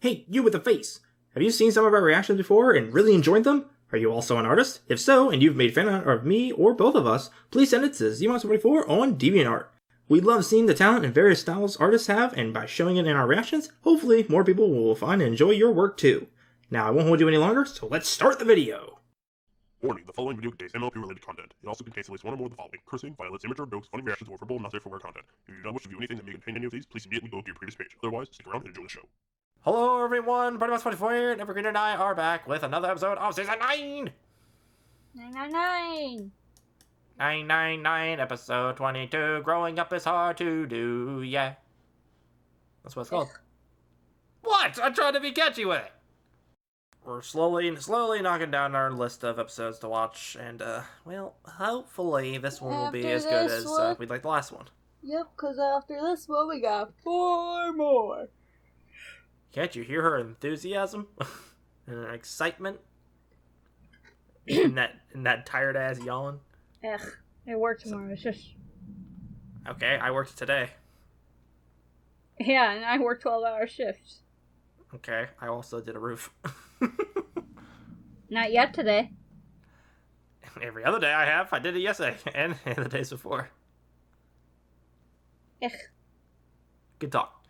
Hey, you with the face! Have you seen some of our reactions before and really enjoyed them? Are you also an artist? If so, and you've made fan art of me or both of us, please send it to Z174 on DeviantArt. We love seeing the talent and various styles artists have, and by showing it in our reactions, hopefully more people will find and enjoy your work too. Now, I won't hold you any longer, so let's start the video! Warning, the following video contains MLP related content. It also contains at least one or more of the following: cursing, violence, immature jokes, funny reactions, or verbal not safe for work content. If you do not wish to view anything that may contain any of these, please immediately go to your previous page. Otherwise, stick around and enjoy the show. Hello everyone, BronyMouse24 here, and Evergreen and I are back with another episode of Season 9! 999! 999, episode 22, growing up is hard to do, yeah. That's what it's called. What? I'm trying to be catchy with it! We're slowly knocking down our list of episodes to watch, and, well, hopefully this one will be as good as we'd like the last one. Yep, because after this one we got 4 more. Can't you hear her enthusiasm? And her excitement? in that tired-ass yawn? Ugh, I work tomorrow, it's just... Okay, I worked today. Yeah, and I work 12-hour shifts. Okay, I also did a roof. Not yet today. Every other day I have. I did it yesterday, and the days before. Ugh. Good talk.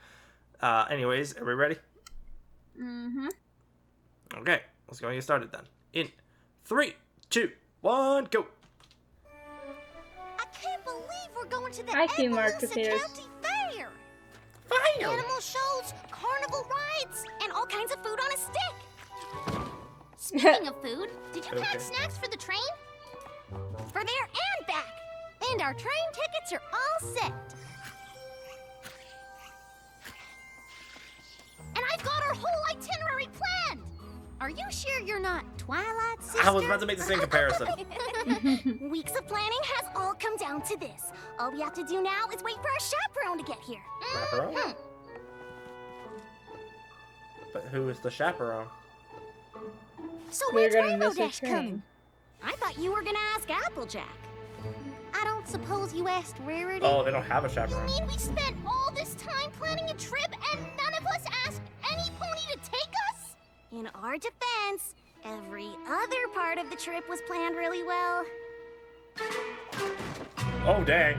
Anyways, are we ready? Mm-hmm. Okay, let's go and get started then. In 3, 2, 1, go! I can't believe we're going to the I see Appaloosa marketeers. County Fair! Fire! Animal shows, carnival rides, and all kinds of food on a stick! Speaking of food, did you pack snacks for the train? For there and back! And our train tickets are all set! And I've got our whole itinerary planned! Are you sure you're not Twilight Sister? I was about to make the same comparison. Weeks of planning has all come down to this. All we have to do now is wait for our chaperone to get here. Chaperone? But who is the chaperone? So We're when's gonna Rainbow miss a Dash train. coming? I thought you were gonna ask Applejack. I don't suppose you asked Rarity? Oh, they don't have a You chaperone. mean we spent all this time planning a trip and none of us asked any pony to take us? In our defense, every other part of the trip was planned really well. Oh, dang.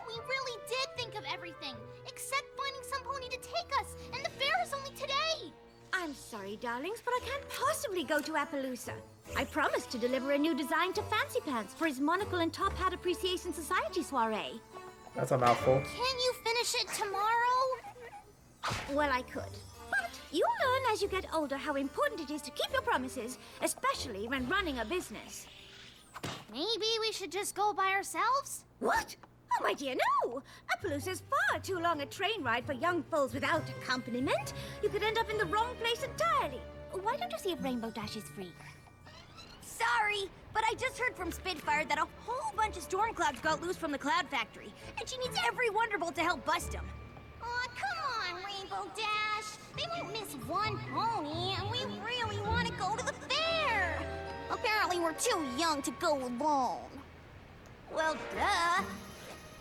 We really did think of everything, except finding some pony to take us, and the fair is only today. I'm sorry, darlings, but I can't possibly go to Appaloosa. I promised to deliver a new design to Fancy Pants for his Monocle and Top Hat Appreciation Society soiree. That's a mouthful. Can you finish it tomorrow? Well, I could. But you'll learn as you get older how important it is to keep your promises, especially when running a business. Maybe we should just go by ourselves? What? Oh, my dear, no! Appaloosa is far too long a train ride for young foals without accompaniment. You could end up in the wrong place entirely. Why don't you see if Rainbow Dash is free? Sorry, but I just heard from Spitfire that a whole bunch of storm clouds got loose from the Cloud Factory, and she needs every Wonderbolt to help bust them. Aw, come on, Rainbow Dash. They won't miss one pony, and we really want to go to the fair. Apparently, we're too young to go alone. Well, duh.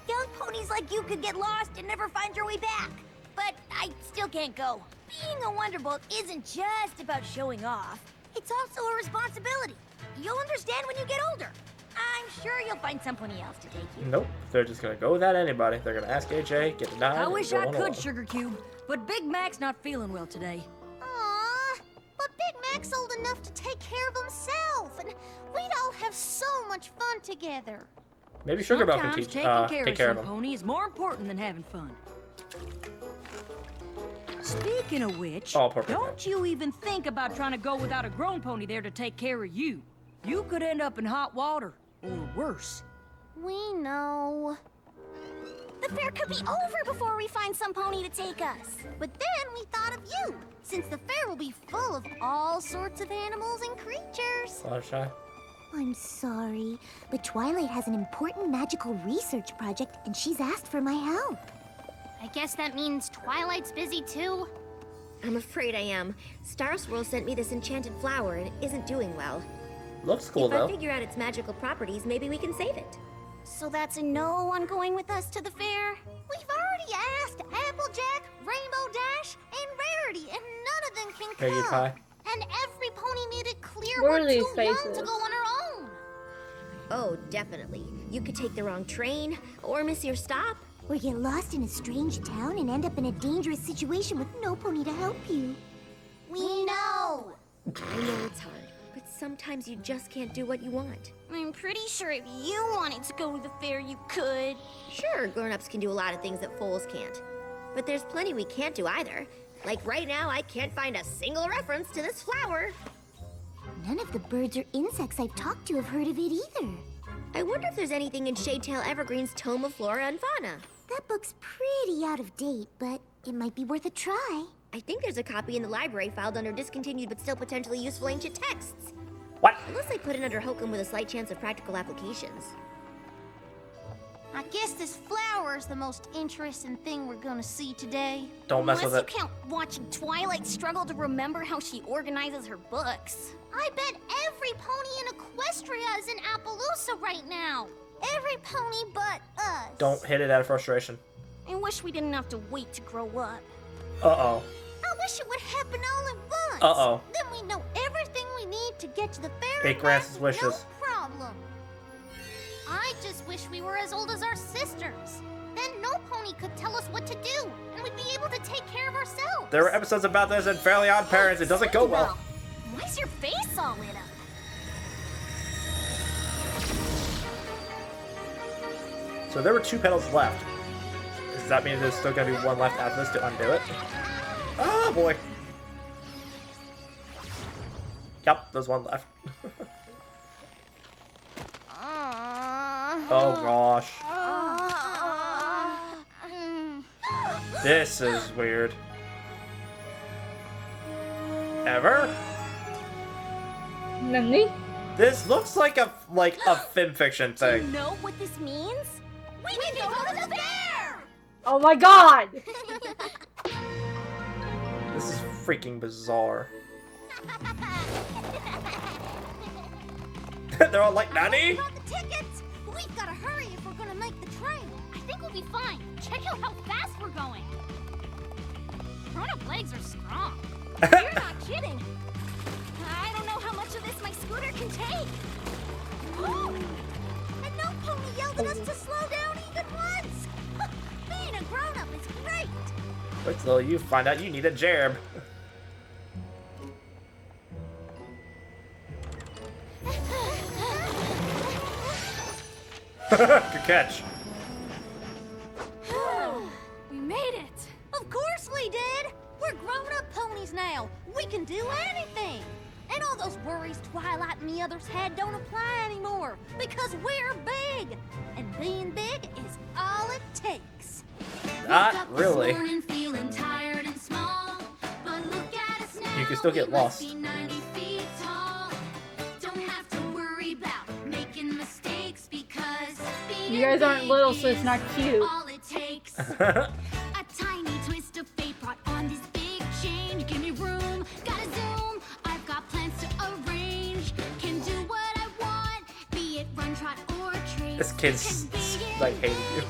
Young ponies like you could get lost and never find your way back. But I still can't go. Being a Wonderbolt isn't just about showing off. It's also a responsibility. You'll understand when you get older. I'm sure you'll find some pony else to take you. Nope, they're just gonna go without anybody. They're gonna ask AJ, get denied. I wish and I go on could, alone. Sugar Cube, but Big Mac's not feeling well today. Aw, but Big Mac's old enough to take care of himself, and we'd all have so much fun together. Maybe Sugar Bell can Sometimes teach, taking take care of some him. pony is more important than having fun. Speaking of which, Oh, poor Big Mac. don't you even think about trying to go without a grown pony there to take care of you. You could end up in hot water, or worse. We know. The fair could be over before we find some pony to take us. But then we thought of you, since the fair will be full of all sorts of animals and creatures. Fluttershy. I'm sorry, but Twilight has an important magical research project, and she's asked for my help. I guess that means Twilight's busy too. I'm afraid I am. Star Swirl sent me this enchanted flower and it isn't doing well. Looks cool If though. I figure out its magical properties, maybe we can save it. So that's a no on going with us to the fair? We've already asked Applejack, Rainbow Dash, and Rarity, and Peggy cub. Pie. And every pony made it clear What we're are these too young to faces? go on our own. Oh, definitely. You could take the wrong train, or miss your stop. Or get lost in a strange town and end up in a dangerous situation with no pony to help you. We know. I know it's hard, but sometimes you just can't do what you want. I'm pretty sure if you wanted to go to the fair, you could. Sure, grown-ups can do a lot of things that foals can't. But there's plenty we can't do either. Like right now, I can't find a single reference to this flower. None of the birds or insects I've talked to have heard of it either. I wonder if there's anything in Shadetail Evergreen's Tome of Flora and Fauna. That book's pretty out of date, but it might be worth a try. I think there's a copy in the library filed under discontinued but still potentially useful ancient texts. What? Unless they put it under Hokum with a slight chance of practical applications. I guess this flower is the most interesting thing we're gonna see today. Don't mess with Unless it. you count watching Twilight struggle to remember how she organizes her books. I bet every pony in Equestria is in Appaloosa right now. Every pony but us. Don't hit it out of frustration. I wish we didn't have to wait to grow up. Uh-oh. I wish it would happen all at once. Uh-oh. Then we know everything we need to get to the fair. It and grants back his with wishes. No problem. I just wish we were as old as our sisters. Then no pony could tell us what to do, and we'd be able to take care of ourselves. There were episodes about this in Fairly Odd Parents. It doesn't go well. Why's your face all lit up? So there were 2 petals left. Does that mean there's still gonna be one left after this to undo it? Oh boy. Yep, there's one left. Oh gosh. This is weird. Ever? Nani? This looks like a fan fiction Do you thing. know what this means? We can go to the fair! Oh my god! This is freaking bizarre. They're all like, Nani? Brought the tickets! We've got to hurry if we're gonna make the train. I think we'll be fine. Check out how fast we're going. Grown-up legs are strong. You're not kidding. I don't know how much of this my scooter can take. Ooh. And no pony yelled at us to slow down even once. Being a grown-up is great. Wait till you find out you need a gerb. Good catch. We made it. Of course we did. We're grown-up ponies now. We can do anything. And all those worries Twilight and the others had don't apply anymore because we're big. And being big is all it takes. Not really. Feeling tired and small, but look at us now. You can still get lost. We must be 90 feet tall. Don't have to worry about making mistakes because being You guys aren't big little, so it's not is cute. all it takes. A tiny twist of fate brought on this big change. Give me room, gotta zoom. I've got plans to arrange. Can do what I want, be it run, trot, or trace. This kid's like hating you.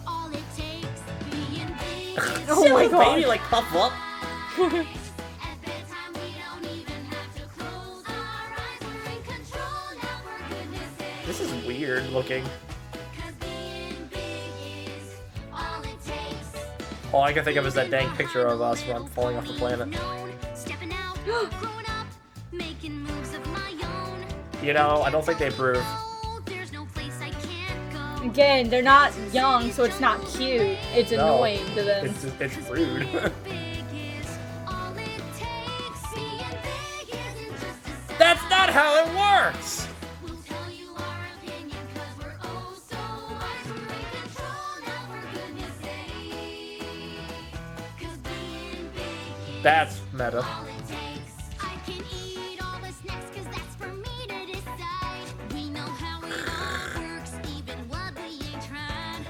All it takes, being big is Oh my god. Baby, like puff up. at bedtime we don't even have to close our eyes. We're in control now, for goodness sake. This is weird looking. 'Cause being big is all it takes. All I can think of is that dang picture of us when I'm falling off the planet. Stepping out, growing up, making moves of my own. You know, I don't think they approve. There's no place I can't go. Again, they're not young, so it's not cute. It's No. annoying to them. It's rude. Big is all it takes. Being big isn't just a sound. That's not how it works! We'll tell you our opinion 'cause we're oh so wise. We're in control now, for goodness sake. 'Cause being big is That's meta. all it takes. I can eat all the snacks 'cause that's for me to decide. We know how it all works, even what we ain't tried.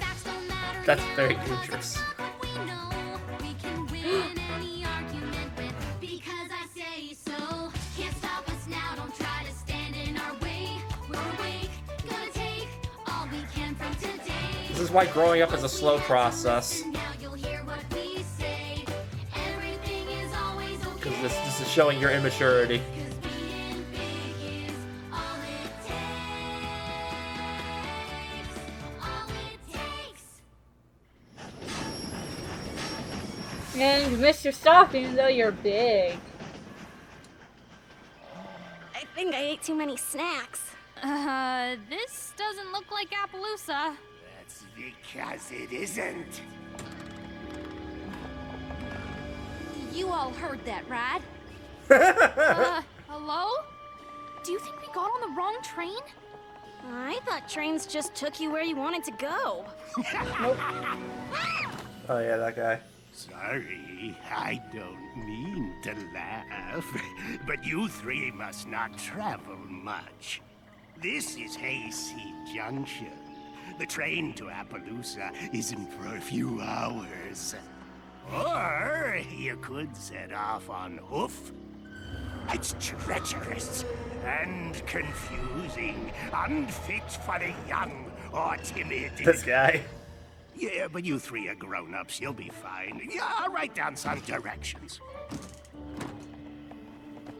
Facts don't matter That's now, very 'cause dangerous. it's not what we know. We can win any argument with because I say so. Can't stop us now, don't try to stand in our way. We're awake, gonna take all we can from today. This is why growing up is a slow process. Now you'll hear what we say. Everything is always Because this is showing your immaturity. And you missed your stop even though you're big. I think I ate too many snacks. This doesn't look like Appaloosa. That's because it isn't. You all heard that, right? Hello? Do you think we got on the wrong train? I thought trains just took you where you wanted to go. Oh yeah, that guy. Sorry, I don't mean to laugh, but you three must not travel much. This is Hayseed Junction. The train to Appaloosa isn't for a few hours. Or you could set off on hoof. It's treacherous and confusing, unfit for the young or timid. This guy. Yeah, but you three are grown-ups. You'll be fine. Yeah, I'll write down some directions.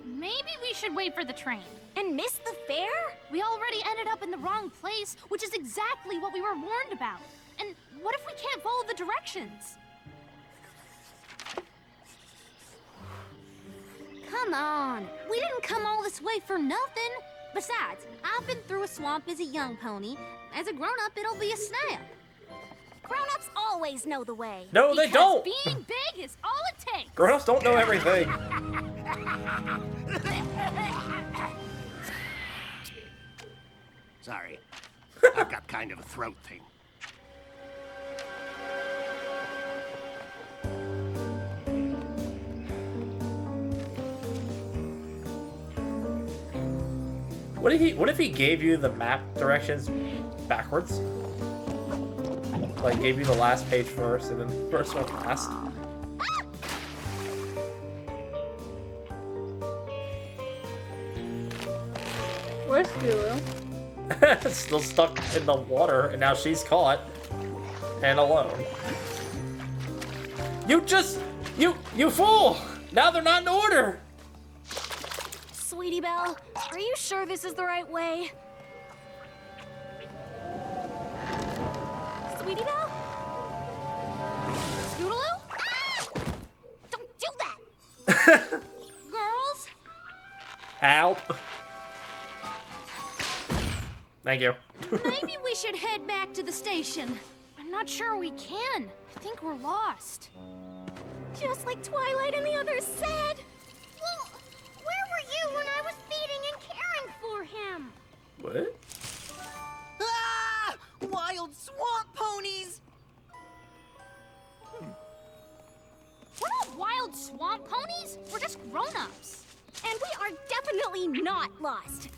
Maybe we should wait for the train. And miss the fair? We already ended up in the wrong place, which is exactly what we were warned about. And what if we can't follow the directions? Come on, we didn't come all this way for nothing. Besides, I've been through a swamp as a young pony. As a grown-up, it'll be a snap. Grown-ups always know the way. No, they don't. Being big is all it takes. Grown-ups don't know everything. Sorry. I've got kind of a throat thing. What if he gave you the map directions backwards? Like gave you the last page first and then first one last? Where's Gulu? Still stuck in the water, and now she's caught and alone. You fool! Now they're not in order. Sweetie Belle, are you sure this is the right way? Sweetie Belle? Scootaloo? Ah! Don't do that! Girls? Help. Thank you. Maybe we should head back to the station. I'm not sure we can. I think we're lost. Just like Twilight and the others said. Well, where were you when I was feeding and caring for him? What? Ah! Wild swamp ponies! We're not wild swamp ponies. We're just grown-ups. And we are definitely not lost.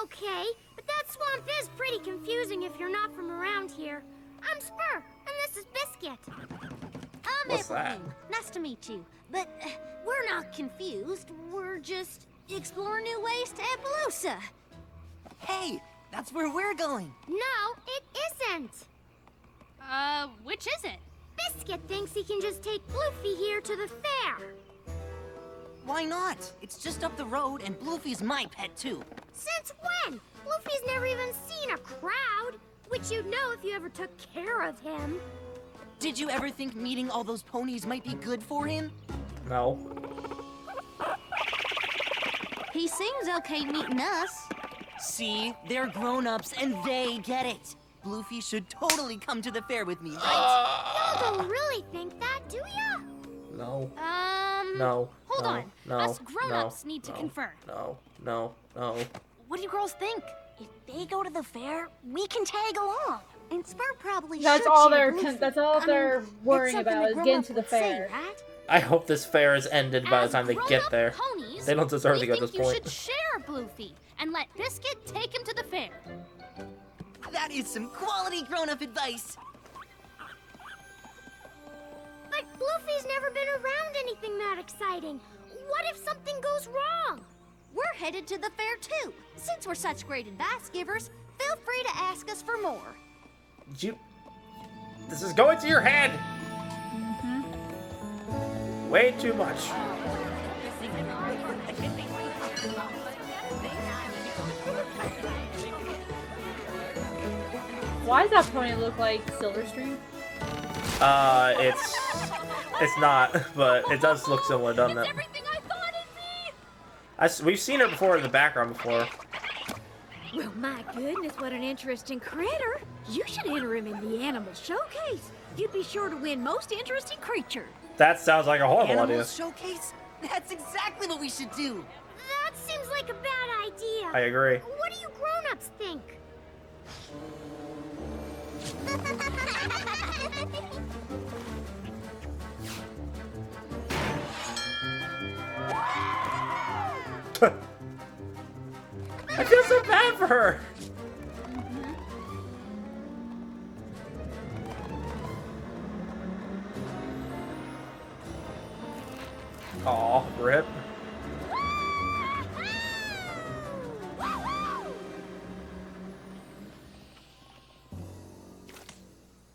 Okay, but that swamp is pretty confusing if you're not from around here. I'm Spur, and this is Biscuit. I'm What's that? Evelyn. Nice to meet you. But we're not confused. We're just exploring new ways to Appaloosa. Hey, that's where we're going. No, it isn't. Which is it? Biscuit thinks he can just take Bloofy here to the fair. Why not? It's just up the road, and Bloofy's my pet, too. Since when? Bloofy's never even seen a crowd, which you'd know if you ever took care of him. Did you ever think meeting all those ponies might be good for him? No. He seems okay meeting us. See? They're grown-ups, and they get it. Bloofy should totally come to the fair with me, right? Y'all don't really think that, do ya? No. No. no, Hold on. no, Us grown-ups no, need to no, confer. No. What do you girls think? If they go to the fair, we can tag along. And Spur probably That's should all share they're Bloofy. that's all they're It's worrying something about a is grown-up getting to the would say, fair. right? I hope this fair is ended by the As time they get grown-up there. Ponies, They don't deserve we to get think this point. You should share Bloofy and let Biscuit take him to the fair. That is some quality grown-up advice. But Bloofy's never been around anything that exciting. What if something goes wrong? We're headed to the fair too. Since we're such great advice givers, feel free to ask us for more. This is going to your head. Way too much. Why does that pony look like Silverstream? It's not, but it does look similar, doesn't it? Everything I thought it'd be! We've seen her before in the background before. Well, my goodness, what an interesting critter. You should enter him in the animal showcase. You'd be sure to win most interesting creature. That sounds like a horrible Animal idea. showcase? That's exactly what we should do. That seems like a bad idea. I agree. What do you grown-ups think? I feel so bad for her. Aw, rip.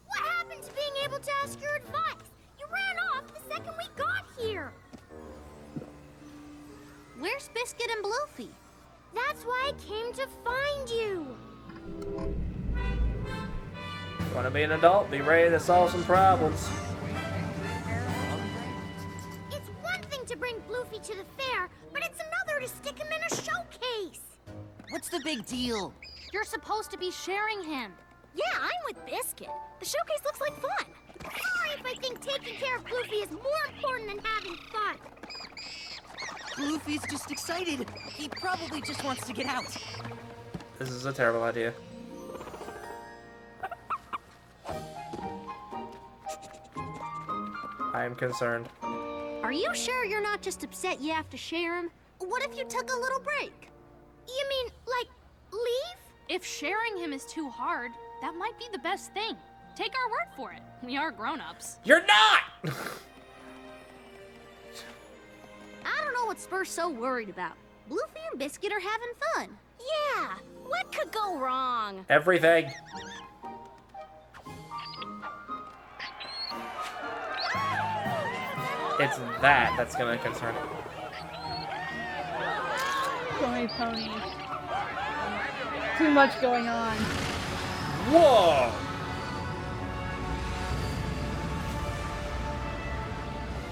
What happened to being able to ask your advice? You ran off the second we got here. Where's Biscuit and Bluefy? That's why I came to find you. Want to be an adult? Be ready to solve some problems. It's one thing to bring Bluefy to the fair, but it's another to stick him in a showcase. What's the big deal? You're supposed to be sharing him. Yeah, I'm with Biscuit. The showcase looks like fun. Sorry if I think taking care of Bluefy is more important than having fun. Bluefy's just excited. He probably just wants to get out. This is a terrible idea. I am concerned. Are you sure you're not just upset you have to share him? What if you took a little break? You mean, like, leave? If sharing him is too hard, that might be the best thing. Take our word for it. We are grown-ups. You're not! I don't know what Spur's so worried about. Bluefy and Biscuit are having fun. Yeah, what could go wrong? Everything. It's that's gonna concern him. So many ponies. Too much going on. Whoa!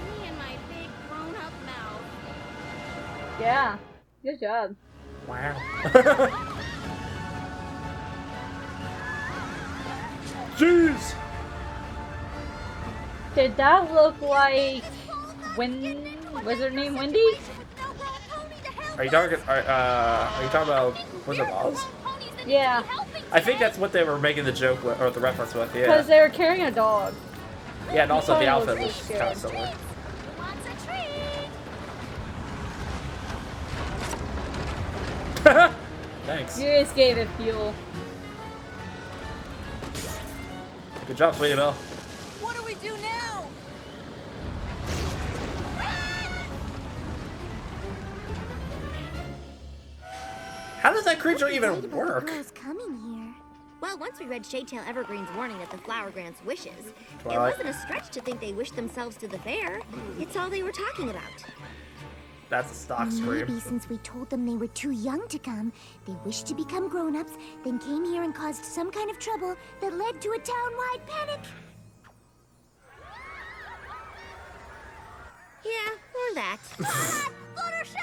Me and my big grown-up mouth. Yeah. Good job. Wow. Jeez! Did that look like was her name Wendy? Are you talking about, was it Oz? Yeah. I think that's what they were making the joke with, or the reference with, yeah. Because they were carrying a dog. Yeah, and also the outfit was was scared. kind of similar. Thanks. You just gave it fuel. Good job, Sweetie Belle. What do we do now? How does that creature even work? Girls coming here. Well, once we read Shadetail Evergreen's warning that the flower grants wishes, Twilight. it wasn't a stretch to think they wished themselves to the fair. It's all they were talking about. That's a stock Maybe scream. since we told them they were too young to come, they wished to become grown-ups, then came here and caused some kind of trouble that led to a town-wide panic. Yeah, or that. Ah, Fluttershy!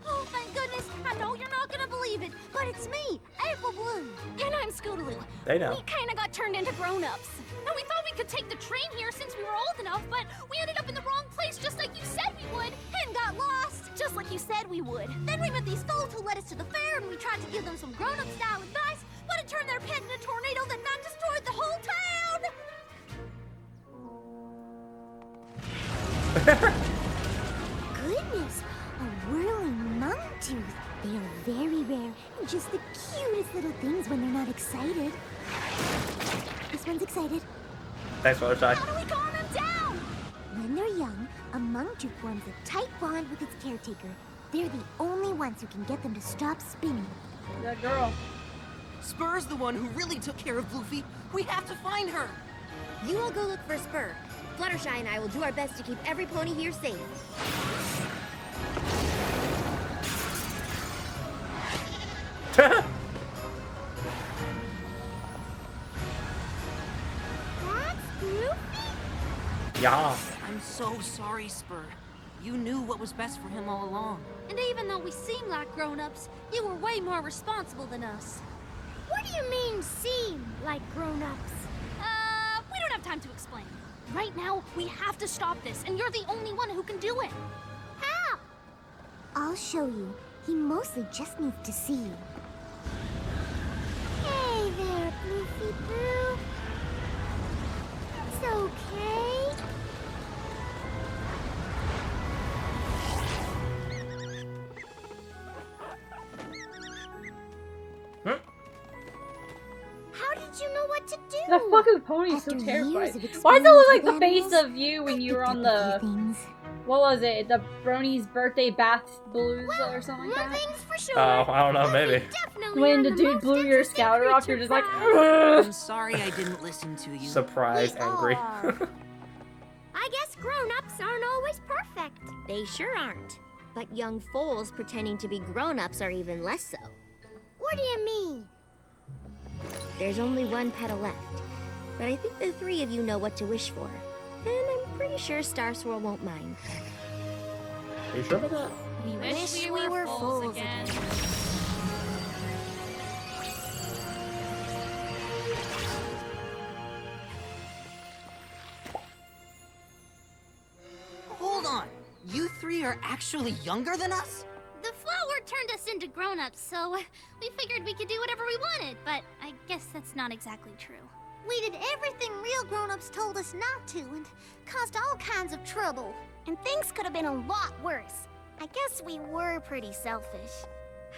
Oh, thank goodness. I know you're not gonna believe it, but it's me, April Bloom. And I'm Scootaloo. They know. We kinda got turned into grown-ups. And we thought we could take the train here since we were old enough, but we ended up in the wrong place just like you said we would. And got lost, just like you said we would. Then we met these folks who led us to the fair, and we tried to give them some grown-up style advice, but it turned their pet in a tornado that non-destroyed the whole town! Goodness, a whirling monk-tooth. They are very rare and just the cutest little things when they're not excited. This one's excited. Thanks, Fluttershy. How do we calm them down? When they're young, a monk-tooth forms a tight bond with its caretaker. They're the only ones who can get them to stop spinning. That girl. Spur's the one who really took care of Bluefy. We have to find her. You all go look for Spur. Fluttershy and I will do our best to keep every pony here safe. Haha. That's Goofy? Yeah. I'm so sorry, Spur. You knew what was best for him all along. And even though we seem like grown-ups, you were way more responsible than us. What do you mean, seem like grown-ups? We don't have time to explain. Right now, we have to stop this, and you're the only one who can do it. How? I'll show you. He mostly just needs to see you. Hey there, Bloofy Boo. It's okay. How did you know what to do? The fucking pony's so After terrified. years of Why does it look like the experience face with of you when I you were picked on up a the... few things. What was it? The Brony's birthday bath palooza or something like One that? thing's for sure. Oh, I don't know, maybe. Definitely When earned the dude most blew your interesting scouter off, you're creature just like, prize. I'm sorry I didn't listen to you. Surprised, We angry. are. I guess grown-ups aren't always perfect. They sure aren't. But young foals pretending to be grown-ups are even less so. What do you mean? There's only one petal left. But I think the three of you know what to wish for. And I'm pretty sure Star Swirl won't mind. Are you sure about that? We wish we were foals again. Hold on. You three are actually younger than us? The flower turned us into grown-ups, so we figured we could do whatever we wanted, but I guess that's not exactly true. We did everything real grown-ups told us not to and caused all kinds of trouble. And things could have been a lot worse. I guess we were pretty selfish.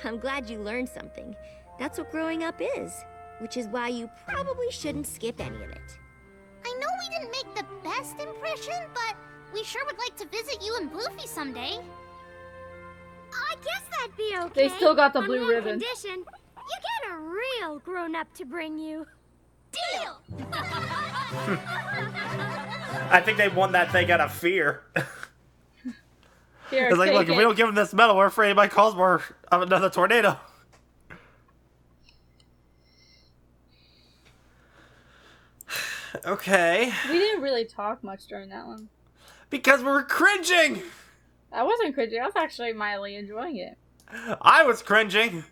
I'm glad you learned something. That's what growing up is. Which is why you probably shouldn't skip any of it. I know we didn't make the best impression, but we sure would like to visit you and Bloofy someday. I guess that'd be okay. They still got the on blue one ribbon. condition. You get a real grown-up to bring you. Deal! I think they won that thing out of fear. Here, It's like, take look, if it. we don't give them this medal, we're afraid it might cause more of another tornado. Okay. We didn't really talk much during that one. Because we were cringing! I wasn't cringing. I was actually mildly enjoying it. I was cringing!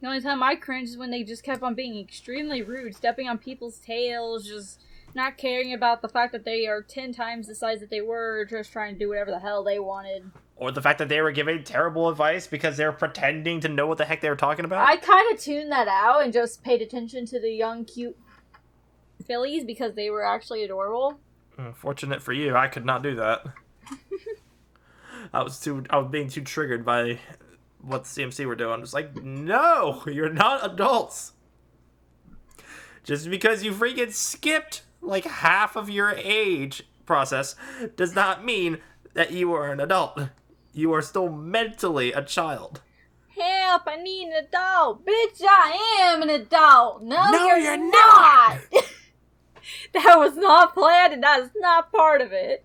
The only time I cringed is when they just kept on being extremely rude, stepping on people's tails, just not caring about the fact that they are 10 times the size that they were, just trying to do whatever the hell they wanted. Or the fact that they were giving terrible advice because they were pretending to know what the heck they were talking about. I kind of tuned that out and just paid attention to the young, cute fillies because they were actually adorable. Fortunate for you, I could not do that. I was being too triggered by what the CMC were doing. I'm just like, no, you're not adults. Just because you freaking skipped like half of your age process does not mean that you are an adult. You are still mentally a child. Help, I need an adult. Bitch, I am an adult. No, you're not. That was not planned and that is not part of it.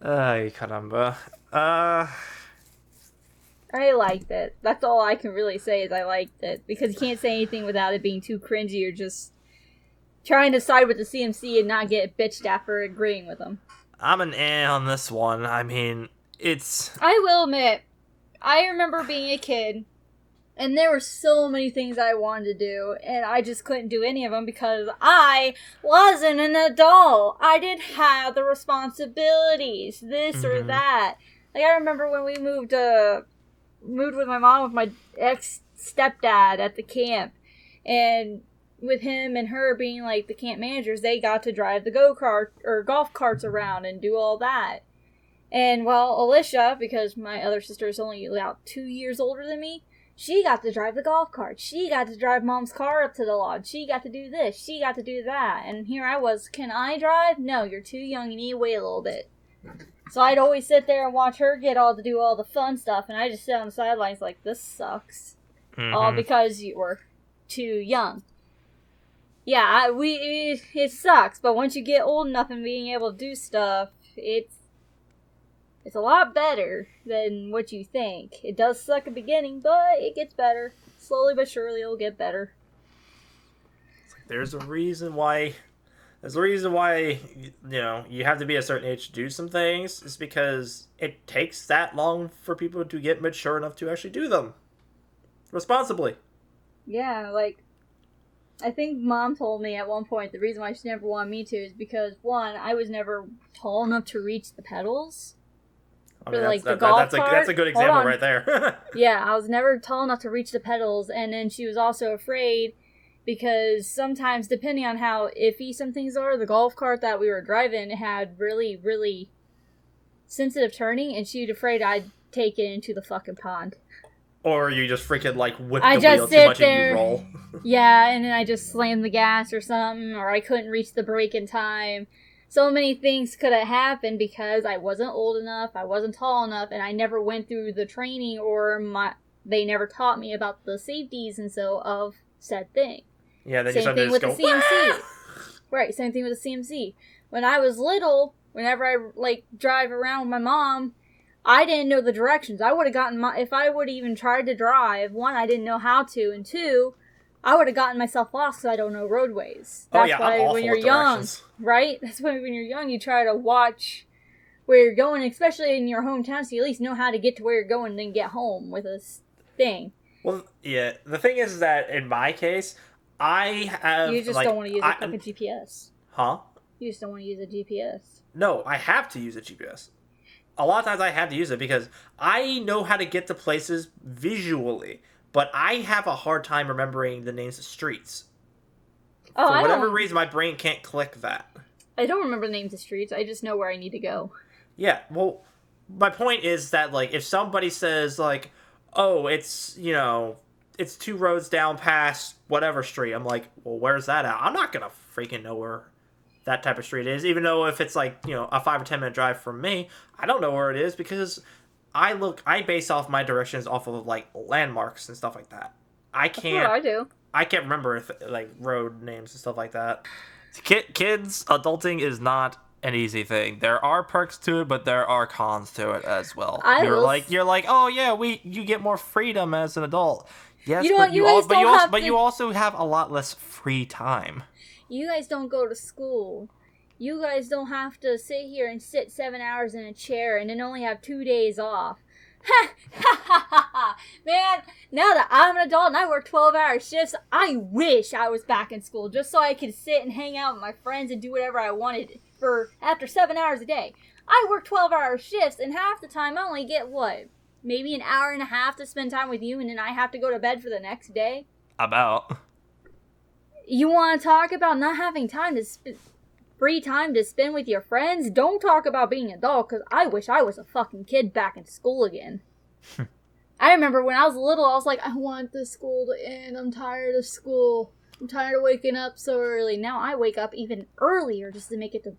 Ay, caramba. I liked it. That's all I can really say is I liked it. Because you can't say anything without it being too cringy or just trying to side with the CMC and not get bitched at for agreeing with them. I'm an on this one. I mean, it's... I will admit, I remember being a kid, and there were so many things I wanted to do, and I just couldn't do any of them because I wasn't an adult. I didn't have the responsibilities, this or that. Like, I remember when we moved with my mom with my ex-stepdad at the camp, and with him and her being like the camp managers, they got to drive the go-kart or golf carts around and do all that. And well, Alicia, because my other sister is only about 2 years older than me, she got to drive the golf cart. She got to drive Mom's car up to the lodge. She got to do this. She got to do that. And here I was, can I drive? No, you're too young. You need to wait a little bit. So I'd always sit there and watch her get all to do all the fun stuff, and I just sit on the sidelines like, this sucks. All because you were too young. Yeah, it sucks, but once you get old enough and being able to do stuff, it's a lot better than what you think. It does suck at the beginning, but it gets better. Slowly but surely it'll get better. There's a reason why you have to be a certain age to do some things. It's because it takes that long for people to get mature enough to actually do them responsibly. Yeah, like, I think Mom told me at one point the reason why she never wanted me to is because, one, I was never tall enough to reach the pedals. I mean, that's a good example right there. Yeah, I was never tall enough to reach the pedals, and then she was also afraid because sometimes, depending on how iffy some things are, the golf cart that we were driving had really, really sensitive turning, and she was afraid I'd take it into the fucking pond. Or you just freaking, like, whip the wheel too much and you roll. Yeah, and then I just slammed the gas or something, or I couldn't reach the brake in time. So many things could have happened because I wasn't old enough, I wasn't tall enough, and I never went through the training, or they never taught me about the safeties and so of said thing. Yeah, then same thing with the CMC. Right, same thing with the CMC. When I was little, whenever I, like, drive around with my mom, I didn't know the directions. I would have gotten if I would have even tried to drive, one, I didn't know how to, and two, I would have gotten myself lost because I don't know roadways. That's why I'm awful when you're with young, directions. right? That's why when you're young, you try to watch where you're going, especially in your hometown, so you at least know how to get to where you're going and then get home with a thing. Well, yeah, the thing is that in my case, I have... You just don't want to use a fucking GPS. Huh? You just don't want to use a GPS. No, I have to use a GPS. A lot of times I have to use it because I know how to get to places visually, but I have a hard time remembering the names of streets. For whatever reason, my brain can't click that. I don't remember the names of streets. I just know where I need to go. Yeah, well, my point is that, like, if somebody says, like, oh, it's, it's 2 roads down past whatever street, I'm like, well, where's that at? I'm not gonna freaking know where that type of street is, even though if it's, like, a 5 or 10 minute drive from me, I don't know where it is because I base off my directions off of, like, landmarks and stuff like that. That's what I do. I can't remember, like, road names and stuff like that. Kids, adulting is not an easy thing. There are perks to it, but there are cons to it as well. You're like, oh yeah, you get more freedom as an adult. Yes, but you also have a lot less free time. You guys don't go to school. You guys don't have to sit here and sit 7 hours in a chair and then only have 2 days off. Ha ha ha ha! Man, now that I'm an adult and I work 12-hour shifts, I wish I was back in school just so I could sit and hang out with my friends and do whatever I wanted after 7 hours a day. I work 12-hour shifts and half the time I only get maybe an hour and a half to spend time with you, and then I have to go to bed for the next day. About. You want to talk about not having time to free time to spend with your friends? Don't talk about being an adult, because I wish I was a fucking kid back in school again. I remember when I was little, I was like, I want this school to end. I'm tired of school. I'm tired of waking up so early. Now I wake up even earlier just to make it to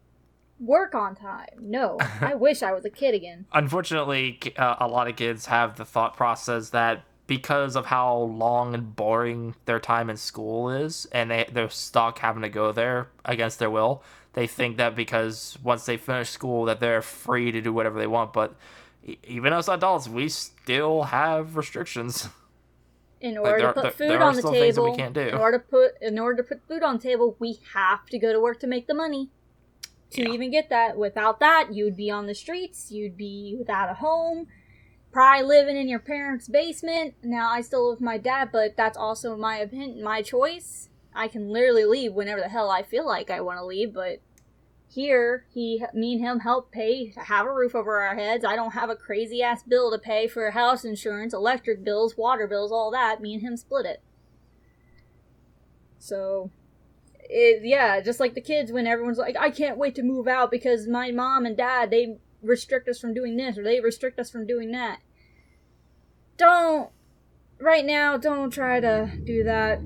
work on time. No, I wish I was a kid again. Unfortunately, a lot of kids have the thought process that because of how long and boring their time in school is, and they're stuck having to go there against their will, they think that because once they finish school that they're free to do whatever they want. But even as adults, we still have restrictions. In order to put food on the table, we can't do. In order to put food on the table, we have to go to work to make the money. To even get that. Without that, you'd be on the streets, you'd be without a home, probably living in your parents' basement. Now, I still live with my dad, but that's also my choice. I can literally leave whenever the hell I feel like I want to leave, but here, me and him help pay to have a roof over our heads. I don't have a crazy-ass bill to pay for house insurance, electric bills, water bills, all that. Me and him split it. So, just like the kids when everyone's like, I can't wait to move out because my mom and dad, they restrict us from doing this or they restrict us from doing that. Right now, don't try to do that.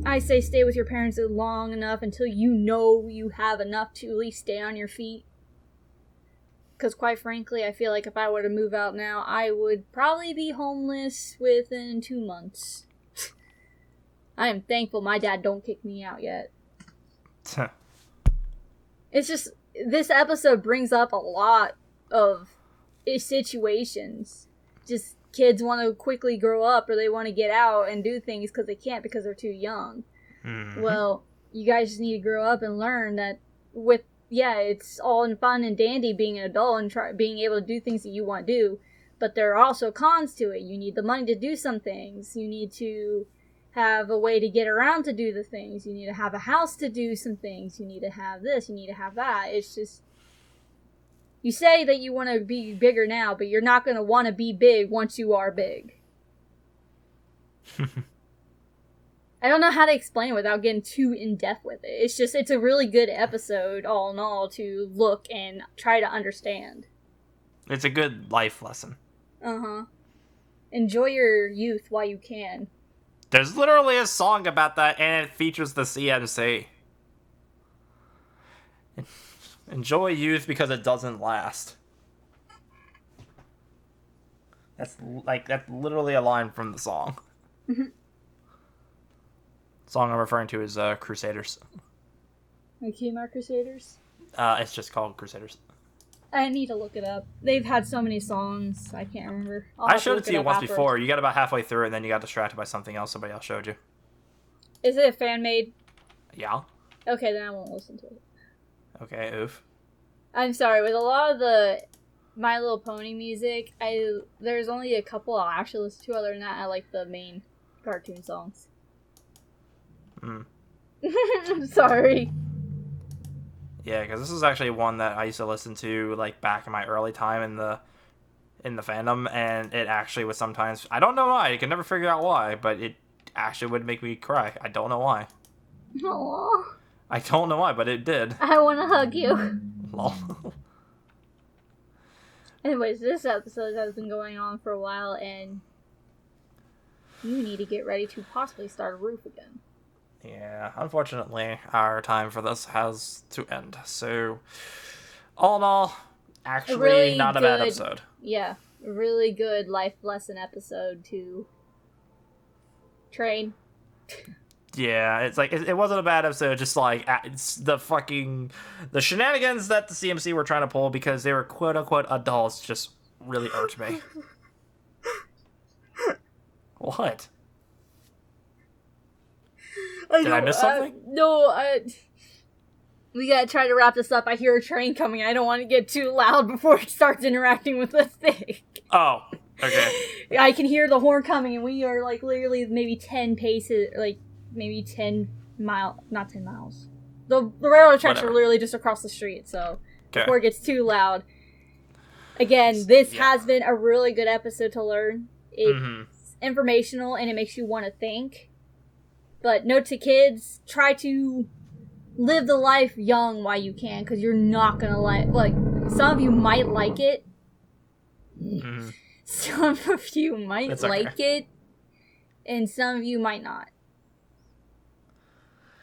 I say stay with your parents long enough until you know you have enough to at least stay on your feet. Because quite frankly, I feel like if I were to move out now, I would probably be homeless within 2 months. I am thankful my dad don't kick me out yet. It's just, this episode brings up a lot of situations. Just kids want to quickly grow up, or they want to get out and do things because they can't because they're too young. Mm-hmm. Well, you guys just need to grow up and learn that it's all in fun and dandy being an adult and being able to do things that you want to do, but there are also cons to it. You need the money to do some things. You need to have a way to get around to do the things. You need to have a house to do some things. You need to have this. You need to have that. It's just, you say that you want to be bigger now, but you're not going to want to be big once you are big. I don't know how to explain it without getting too in-depth with it. It's just, it's a really good episode, all in all, to look and try to understand. It's a good life lesson. Uh-huh. Enjoy your youth while you can. There's literally a song about that, and it features the CMC. Enjoy youth because it doesn't last. That's literally a line from the song. Song I'm referring to is Crusaders. Kmart Crusaders? It's just called Crusaders. I need to look it up. They've had so many songs, I can't remember. I showed it to you once before. You got about halfway through, and then you got distracted by something else somebody else showed you. Is it a fan-made? Yeah. Okay, then I won't listen to it. Okay, oof. I'm sorry, with a lot of the My Little Pony music, there's only a couple I'll actually listen to. Other than that, I like the main cartoon songs. I'm sorry. Yeah, because this is actually one that I used to listen to like back in my early time in the fandom, and it actually was sometimes, I don't know why, I can never figure out why, but it actually would make me cry. I don't know why. Aww. I don't know why, but it did. I want to hug you. Lol. Anyways, this episode has been going on for a while, and you need to get ready to possibly start a roof again. Yeah, unfortunately, our time for this has to end. So, all in all, actually really not a bad episode. Yeah, a really good life lesson episode to train. Yeah, it's like, it wasn't a bad episode, just like, it's the shenanigans that the CMC were trying to pull because they were quote-unquote adults just really irked me. What? Did I miss something? No, we gotta try to wrap this up. I hear a train coming. I don't want to get too loud before it starts interacting with the thing. Oh, okay. I can hear the horn coming, and we are, like, literally maybe 10 paces, like, maybe 10 miles, not 10 miles. The railroad tracks are literally just across the street, so before it gets too loud. Again, this has been a really good episode to learn. It's informational, and it makes you want to think. But note to kids, try to live the life young while you can, because you're not going to like, some of you might like it. Some of you might like it, and some of you might not.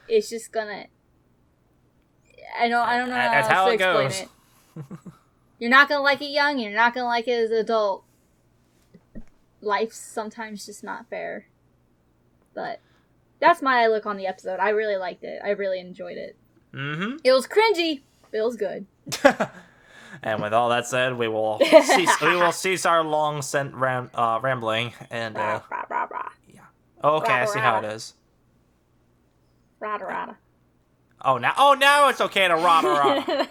It's just gonna, I don't know how else to explain it. You're not gonna like it young, you're not gonna like it as an adult. Life's sometimes just not fair. But that's my look on the episode. I really liked it. I really enjoyed it. It was cringy, but it was good. And with all that said, we will cease our long rambling and yeah. Okay, I see how it is. Rada rada. Oh now it's okay to rada rada.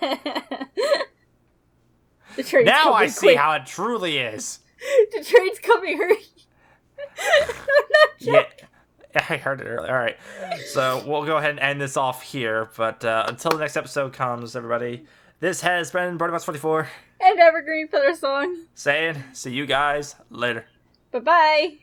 Now I see how it truly is. The train's coming here. Yeah, I heard it earlier. All right, so we'll go ahead and end this off here. But until the next episode comes, everybody, this has been Brony 44 and Evergreen Feather Song. saying, see you guys later. Bye-bye.